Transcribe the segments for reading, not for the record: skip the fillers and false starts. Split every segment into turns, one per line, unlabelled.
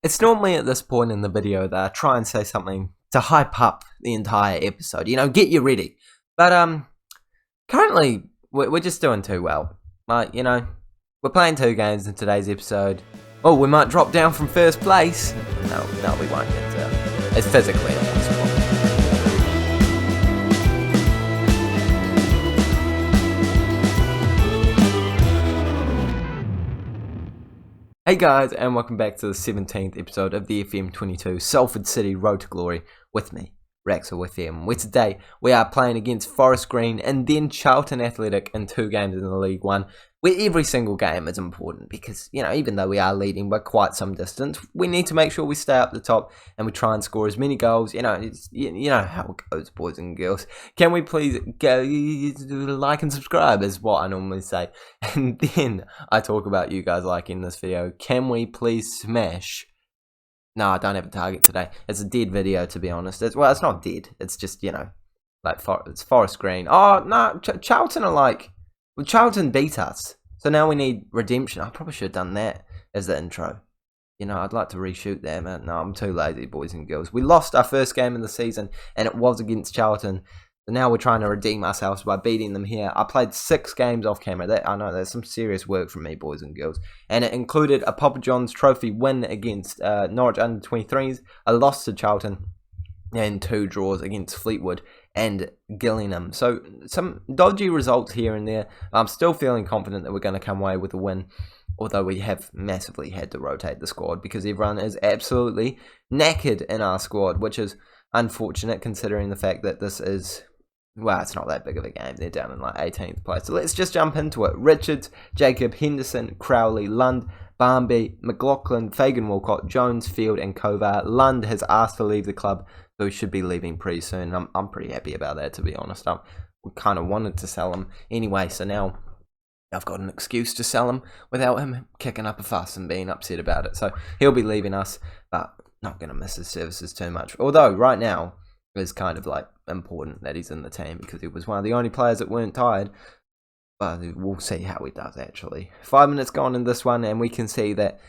It's normally at this point in the video that I try and say something to hype up the entire episode, get you ready. But currently we're just doing too well. We're playing 2 games in today's episode. Oh, we might drop down from first place. No, we won't. It's physically impossible. Hey guys, and welcome back to the 17th episode of the FM22 Salford City Road to Glory with me, Raxel with them, where today we are playing against Forrest Green and then Charlton Athletic in 2 games in the League One, where every single game is important because, even though we are leading by quite some distance, we need to make sure we stay up the top and we try and score as many goals. You know how it goes, boys and girls. Can we please go like and subscribe is what I normally say. And then I talk about you guys liking this video. Can we please smash... No, I don't have a target today. It's a dead video, to be honest. It's not dead. It's just, it's Forest Green. Oh, no, Charlton are like... Well, Charlton beat us. So now we need redemption. I probably should have done that as the intro. I'd like to reshoot that, but no, I'm too lazy, boys and girls. We lost our first game of the season, and it was against Charlton. So now we're trying to redeem ourselves by beating them here. I played 6 games off camera. I know that's some serious work from me, boys and girls. And it included a Papa John's Trophy win against Norwich under-23s, a loss to Charlton, and 2 draws against Fleetwood and Gillingham. So some dodgy results here and there. I'm still feeling confident that we're going to come away with a win, although we have massively had to rotate the squad because everyone is absolutely knackered in our squad, which is unfortunate considering the fact that this is... Well, it's not that big of a game. They're down in 18th place. So let's just jump into it. Richards, Jacob, Henderson, Crowley, Lund, Barmby, McLaughlin, Fagan Walcott, Jones, Field, and Kovar. Lund has asked to leave the club, so he should be leaving pretty soon. I'm pretty happy about that, to be honest. We kind of wanted to sell him anyway, so now I've got an excuse to sell him without him kicking up a fuss and being upset about it. So he'll be leaving us, but not going to miss his services too much. Although, right now, it's kind of important that he's in the team because he was one of the only players that weren't tired. But we'll see how he does, actually. 5 minutes gone in this one, and we can see that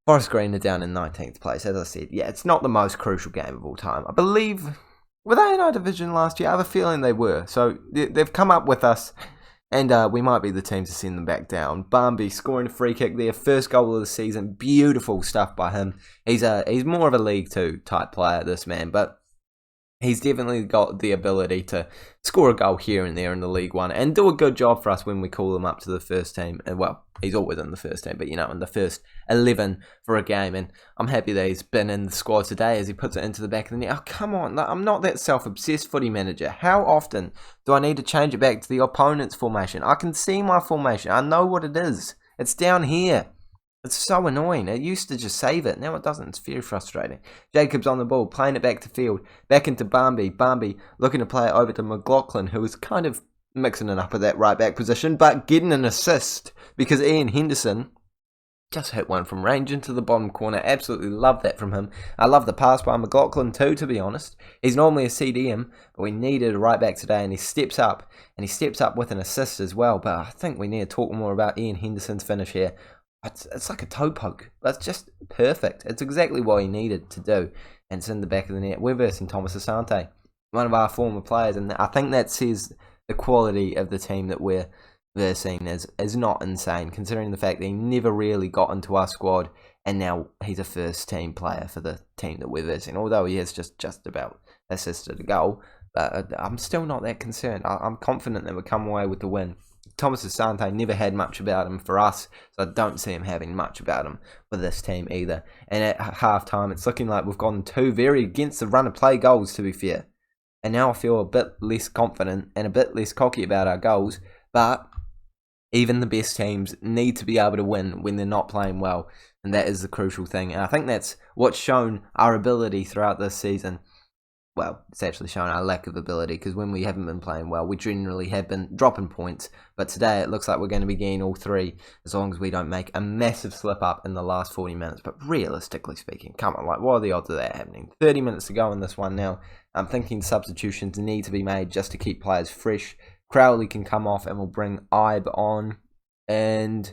Forest Green are down in 19th place. As I said, yeah, it's not the most crucial game of all time. I believe, were they in our division last year? I have a feeling they were. So they've come up with us, and we might be the team to send them back down. Barmby scoring a free kick there, first goal of the season. Beautiful stuff by him. He's more of a League 2 type player, this man, but he's definitely got the ability to score a goal here and there in the League One and do a good job for us when we call him up to the first team. And well, he's always in the first team, but in the first 11 for a game. And I'm happy that he's been in the squad today as he puts it into the back of the net. Oh, come on. I'm not that self-obsessed footy manager. How often do I need to change it back to the opponent's formation? I can see my formation. I know what it is. It's down here. It's so annoying. It used to just save it. Now it doesn't. It's very frustrating. Jacobs on the ball, playing it back to Field. Back into Barmby. Barmby looking to play it over to McLaughlin, who was kind of mixing it up at that right back position, but getting an assist because Ian Henderson just hit one from range into the bottom corner. Absolutely love that from him. I love the pass by McLaughlin too, to be honest. He's normally a CDM, but we needed a right back today, and he steps up. And he steps up with an assist as well, but I think we need to talk more about Ian Henderson's finish here. It's like a toe poke. That's just perfect. It's exactly what he needed to do. And it's in the back of the net. We're versing Thomas Asante, one of our former players. And I think that says the quality of the team that we're versing is not insane, considering the fact that he never really got into our squad. And now he's a first team player for the team that we're versing. Although he has just about assisted a goal. But I'm still not that concerned. I'm confident that we'll come away with the win. Thomas Asante never had much about him for us, so I don't see him having much about him for this team either. And at half-time, it's looking like we've gotten 2 very against the run-of-play goals, to be fair. And now I feel a bit less confident and a bit less cocky about our goals, but even the best teams need to be able to win when they're not playing well, and that is the crucial thing. And I think that's what's shown our ability throughout this season. Well, it's actually shown our lack of ability, because when we haven't been playing well, we generally have been dropping points. But today, it looks like we're going to be getting all 3, as long as we don't make a massive slip-up in the last 40 minutes. But realistically speaking, come on, what are the odds of that happening? 30 minutes to go in this one now. I'm thinking substitutions need to be made just to keep players fresh. Crowley can come off, and we'll bring Ibe on. And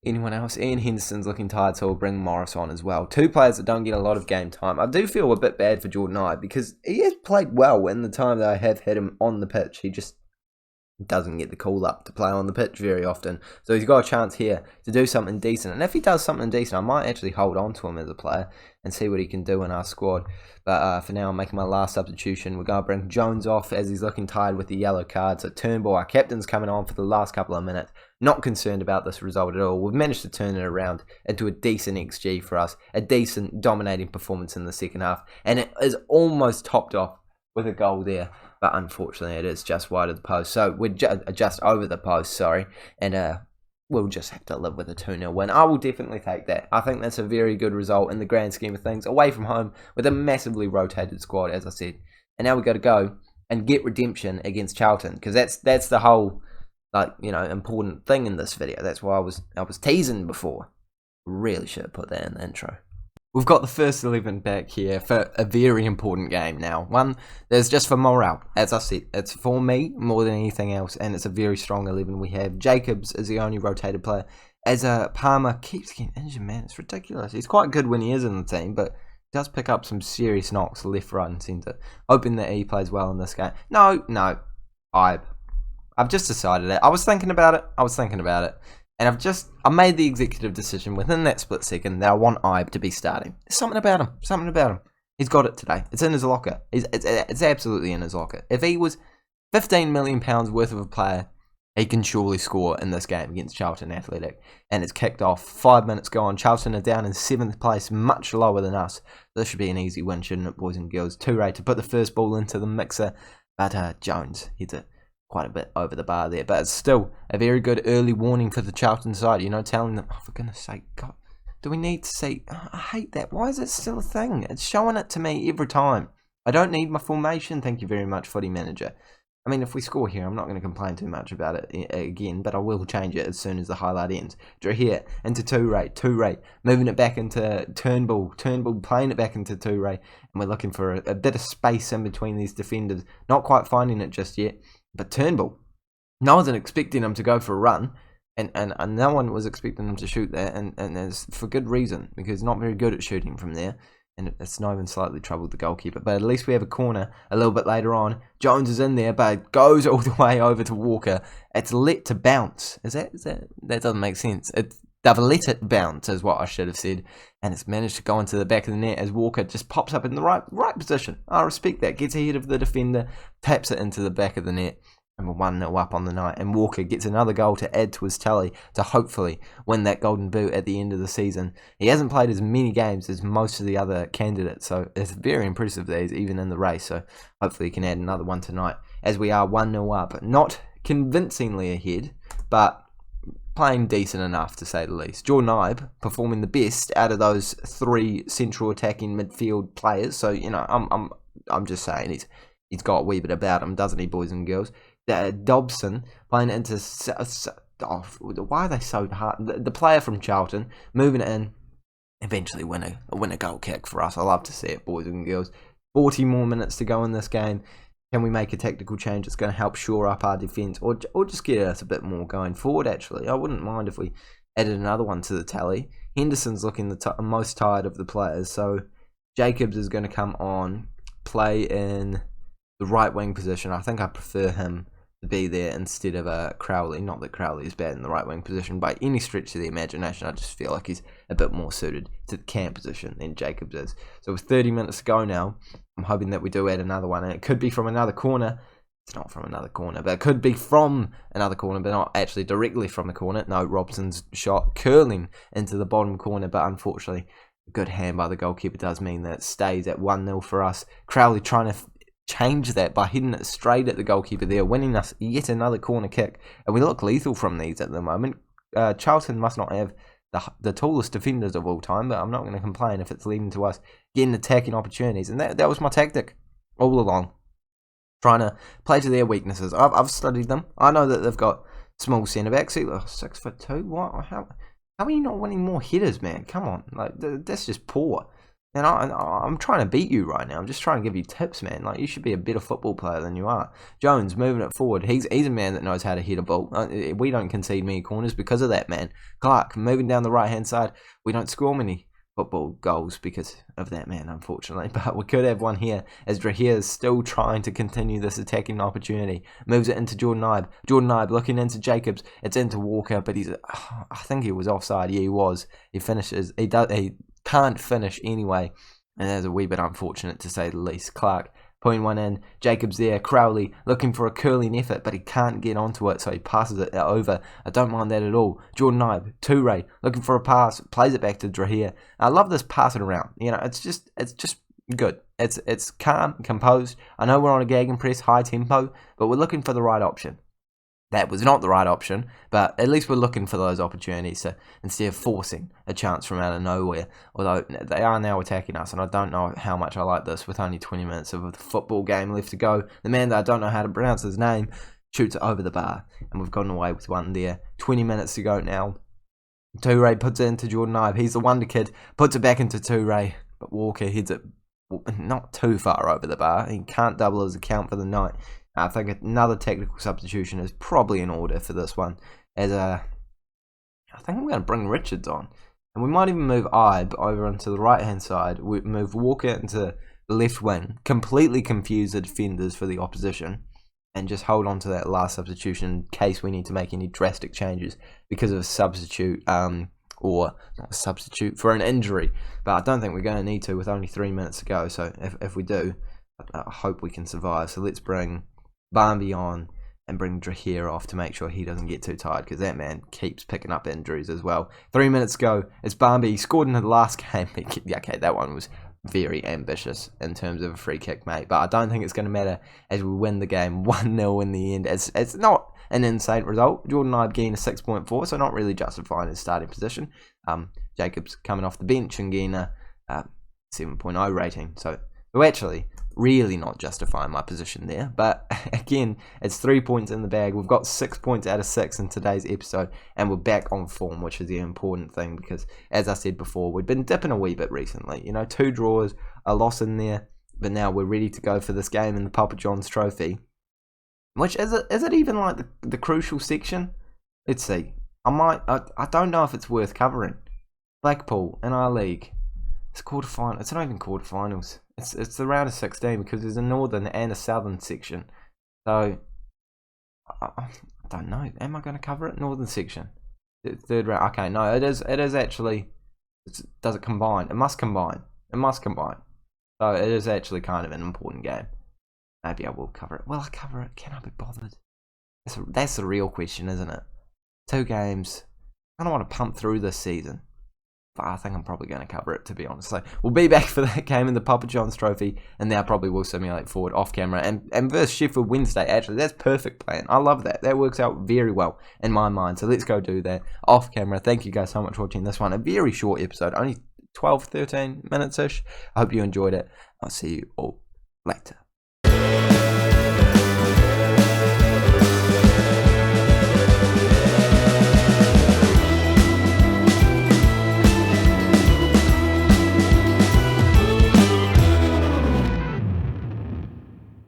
anyone else. Ian Henderson's looking tired, so we'll bring Morris on as well. Two players that don't get a lot of game time. I do feel a bit bad for Jordan Ibe because he has played well in the time that I have had him on the pitch. He just doesn't get the call up to play on the pitch very often. So he's got a chance here to do something decent. And if he does something decent, I might actually hold on to him as a player and see what he can do in our squad. But for now, I'm making my last substitution. We're going to bring Jones off as he's looking tired with the yellow card. So Turnbull, our captain's coming on for the last couple of minutes. Not concerned about this result at all. We've managed to turn it around into a decent XG for us. A decent dominating performance in the second half. And it is almost topped off with a goal there. But unfortunately, it is just wide of the post. So we're just over the post, sorry. And we'll just have to live with a 2-0 win. I will definitely take that. I think that's a very good result in the grand scheme of things. Away from home with a massively rotated squad, as I said. And now we've got to go and get redemption against Charlton. Because that's the whole, important thing in this video. That's why I was teasing before. Really should have put that in the intro. We've got the first 11 back here for a very important game now. One that's just for morale. As I said, it's for me more than anything else, and it's a very strong 11 we have. Jacobs is the only rotated player. As Palmer keeps getting injured, man, it's ridiculous. He's quite good when he is in the team, but he does pick up some serious knocks left, right, and centre. Hoping that he plays well in this game. No, I've just decided it. I was thinking about it. And I made the executive decision within that split second that I want Ibe to be starting. There's something about him. He's got it today. It's in his locker. It's absolutely in his locker. If he was £15 million worth of a player, he can surely score in this game against Charlton Athletic. And it's kicked off. 5 minutes gone. Charlton are down in 7th place, much lower than us. This should be an easy win, shouldn't it, boys and girls? Toure to put the first ball into the mixer. But Jones hits it quite a bit over the bar there, but it's still a very good early warning for the Charlton side, telling them, oh, for goodness sake, God, do we need to see, I hate that, why is it still a thing? It's showing it to me every time. I don't need my formation, thank you very much, footy manager. I mean, if we score here, I'm not going to complain too much about it again, but I will change it as soon as the highlight ends. Draw here, into Toure, moving it back into Turnbull playing it back into Toure, and we're looking for a bit of space in between these defenders, not quite finding it just yet. But Turnbull, no one's expecting him to go for a run, and no one was expecting him to shoot there, and it's for good reason, because he's not very good at shooting from there, and it's not even slightly troubled the goalkeeper. But at least we have a corner a little bit later on. Jones is in there, but it goes all the way over to Walker. It's let to bounce. That doesn't make sense. They've let it bounce, is what I should have said, and it's managed to go into the back of the net as Walker just pops up in the right position. I respect that. Gets ahead of the defender, taps it into the back of the net, and we're 1-0 up on the night. And Walker gets another goal to add to his tally to hopefully win that golden boot at the end of the season. He hasn't played as many games as most of the other candidates, so it's very impressive that he's even in the race. So hopefully he can add another one tonight as we are 1-0 up. Not convincingly ahead, but playing decent enough, to say the least. Jordan Ibe performing the best out of those three central attacking midfield players. So I'm just saying he's got a wee bit about him, doesn't he, boys and girls? Dobson playing it into why are they so hard? The player from Charlton moving it in, eventually win a goal kick for us. I love to see it, boys and girls. 40 more minutes to go in this game. Can we make a tactical change that's going to help shore up our defence, or just get us a bit more going forward, actually? I wouldn't mind if we added another one to the tally. Henderson's looking the most tired of the players, so Jacobs is going to come on, play in the right wing position. I think I prefer him to be there instead of Crowley. Not that Crowley is bad in the right wing position by any stretch of the imagination. I just feel like he's a bit more suited to the cam position than Jacobs is. So with 30 minutes to go now, I'm hoping that we do add another one, and it could be from another corner. It's not from another corner, but it could be from another corner, but not actually directly from the corner. No, Robson's shot curling into the bottom corner, but unfortunately, a good hand by the goalkeeper does mean that it stays at 1-0 for us. Crowley trying to change that by hitting it straight at the goalkeeper there, winning us yet another corner kick, and we look lethal from these at the moment. Charlton must not have the tallest defenders of all time, but I'm not going to complain if it's leading to us getting attacking opportunities, and that was my tactic all along, trying to play to their weaknesses. I've studied them. I know that they've got small centre backs. 6'2". What? How are you not winning more headers, man? Come on, that's just poor. And I'm trying to beat you right now. I'm just trying to give you tips, man. Like, you should be a better football player than you are. Jones, moving it forward. He's a man that knows how to hit a ball. We don't concede many corners because of that, man. Clark, moving down the right-hand side. We don't score many football goals because of that, man, unfortunately. But we could have one here as Drahir is still trying to continue this attacking opportunity. Moves it into Jordan Ibe. Jordan Ibe looking into Jacobs. It's into Walker, but I think he was offside. Yeah, he was. He finishes. He can't finish anyway, and that's a wee bit unfortunate to say the least. Clark putting one in, Jacobs there, Crowley looking for a curling effort, but he can't get onto it, so he passes it over. I don't mind that at all. Jordan Ibe, Toure looking for a pass, plays it back to Drahir. I love this passing around. You know, it's just good. It's calm, composed. I know we're on a gegenpress, high tempo, but we're looking for the right option. That was not the right option, but at least we're looking for those opportunities to, instead of forcing a chance from out of nowhere. Although they are now attacking us, and I don't know how much I like this with only 20 minutes of a football game left to go. The man that I don't know how to pronounce his name shoots it over the bar, and we've gotten away with one there. 20 minutes to go now. Toure puts it into Jordan Ibe. He's the wonder kid, puts it back into Toure, but Walker heads it not too far over the bar. He can't double his account for the night. I think another technical substitution is probably in order for this one. I think we're going to bring Richards on. And we might even move Ibe over into the right-hand side. We move Walker into the left wing. Completely confuse the defenders for the opposition. And just hold on to that last substitution in case we need to make any drastic changes because of a substitute. Or not a substitute for an injury. But I don't think we're going to need to with only 3 minutes to go. So if we do, I hope we can survive. So let's bring Barmby on and bring Drahir off to make sure he doesn't get too tired, because that man keeps picking up injuries as well. 3 minutes ago, it's Barmby. He scored in the last game. Okay, that one was very ambitious in terms of a free kick, mate. But I don't think it's going to matter as we win the game 1-0 in the end. It's not an insane result. Jordan Ibe getting a 6.4, so not really justifying his starting position. Jacobs coming off the bench and getting a 7.0 rating. So actually, really not justifying my position there. But again, it's 3 points in the bag. We've got 6 points out of 6 in today's episode, and we're back on form, which is the important thing because, as I said before, we've been dipping a wee bit recently. You know, 2 draws, a loss in there, but now we're ready to go for this game in the Papa John's Trophy. Which is it even like the crucial section? Let's see. I don't know if it's worth covering. Blackpool in our league. It's quarterfinal. It's not even quarterfinals. It's the round of 16 because there's a northern and a southern section. So I don't know. Am I going to cover it? Northern section, third round. Okay, no, it is actually. Does it combine? It must combine. So it is actually kind of an important game. Maybe I will cover it. Will I cover it? Can I be bothered? That's the real question, isn't it? 2 games. I don't want to pump through this season. But I think I'm probably going to cover it, to be honest. So we'll be back for that game in the Papa John's Trophy, and now probably will simulate forward off camera. And versus Sheffield Wednesday, actually, that's perfect plan. I love that. That works out very well in my mind. So let's go do that off camera. Thank you guys so much for watching this one. A very short episode, only 12, 13 minutes-ish. I hope you enjoyed it. I'll see you all later.